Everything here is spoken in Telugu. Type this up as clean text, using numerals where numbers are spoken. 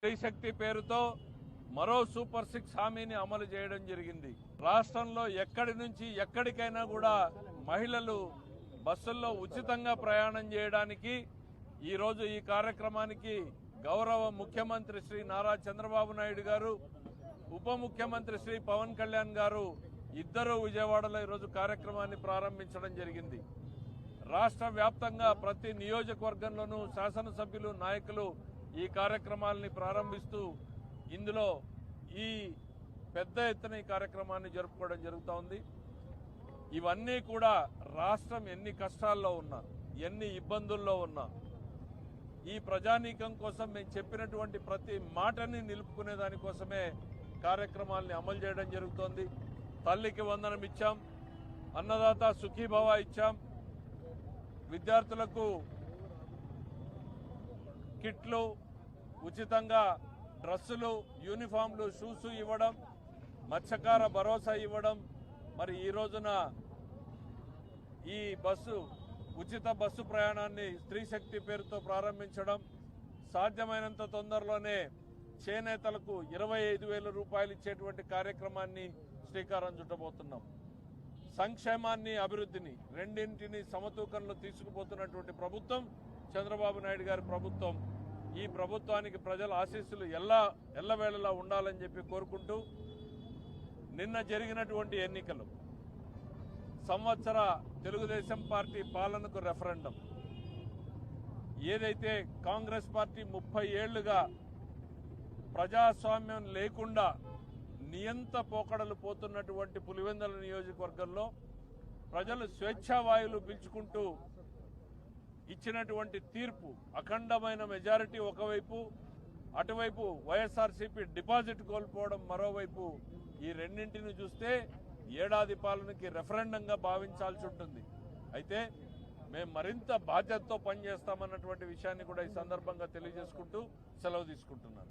స్త్రీశక్తి పేరుతో మరో సూపర్ 6 హామీని అమలు చేయడం జరిగింది. రాష్ట్రంలో ఎక్కడి నుంచి ఎక్కడికైనా కూడా మహిళలు బస్సుల్లో ఉచితంగా ప్రయాణం చేయడానికి ఈరోజు ఈ కార్యక్రమానికి గౌరవ ముఖ్యమంత్రి శ్రీ నారా చంద్రబాబు నాయుడు గారు, ఉప ముఖ్యమంత్రి శ్రీ పవన్ కళ్యాణ్ గారు ఇద్దరు విజయవాడలో ఈరోజు కార్యక్రమాన్ని ప్రారంభించడం జరిగింది. రాష్ట్ర వ్యాప్తంగా ప్రతి నియోజకవర్గంలోనూ శాసనసభ్యులు, నాయకులు ఈ కార్యక్రమాలని ప్రారంభిస్తూ ఇందులో ఈ పెద్ద ఎత్తున ఈ కార్యక్రమాన్ని జరుపుకోవడం జరుగుతూ ఉంది. ఇవన్నీ కూడా రాష్ట్రం ఎన్ని కష్టాల్లో ఉన్నా, ఎన్ని ఇబ్బందుల్లో ఉన్నా ఈ ప్రజానీకం కోసం మేము చెప్పినటువంటి ప్రతి మాటని నిలుపుకునే దానికోసమే కార్యక్రమాల్ని అమలు చేయడం జరుగుతోంది. తల్లికి వందనం ఇచ్చాం, అన్నదాత సుఖీభవ ఇచ్చాం, విద్యార్థులకు కిట్లు, ఉచితంగా డ్రెస్సులు, యూనిఫామ్లు, షూస్ ఇవ్వడం, మత్స్యకార భరోసా ఇవ్వడం, మరి ఈ రోజున ఈ ఉచిత బస్సు ప్రయాణాన్ని స్త్రీశక్తి పేరుతో ప్రారంభించడం, సాధ్యమైనంత తొందరలోనే చేనేతలకు 25,000 రూపాయలు ఇచ్చేటువంటి కార్యక్రమాన్ని శ్రీకారం చుట్టబోతున్నాం. సంక్షేమాన్ని, అభివృద్ధిని రెండింటిని సమతూకంలో తీసుకుపోతున్నటువంటి ప్రభుత్వం చంద్రబాబు నాయుడు గారి ప్రభుత్వం. ఈ ప్రభుత్వానికి ప్రజల ఆశీస్సులు ఎల్లవేళలా ఉండాలని చెప్పి కోరుకుంటూ, నిన్న జరిగినటువంటి ఎన్నికలు సంవత్సర తెలుగుదేశం పార్టీ పాలనకు రెఫరెండం. ఏదైతే కాంగ్రెస్ పార్టీ 30 ఏళ్లుగా ప్రజాస్వామ్యం లేకుండా నియంత పోకడలు పోతున్నటువంటి పులివెందుల నియోజకవర్గంలో ప్రజలు స్వేచ్ఛావాయువులు పీల్చుకుంటూ ఇచ్చినటువంటి తీర్పు, అఖండమైన మెజారిటీ ఒకవైపు, అటువైపు వైఎస్ఆర్సీపీ డిపాజిట్ కోల్పోవడం మరోవైపు, ఈ రెండింటిని చూస్తే ఏడాది పాలనకి రెఫరెండంగా భావించాల్సి ఉంటుంది. అయితే మేము మరింత బాధ్యతతో పనిచేస్తామన్నటువంటి విషయాన్ని కూడా ఈ సందర్భంగా తెలియజేసుకుంటూ సెలవు తీసుకుంటున్నాను.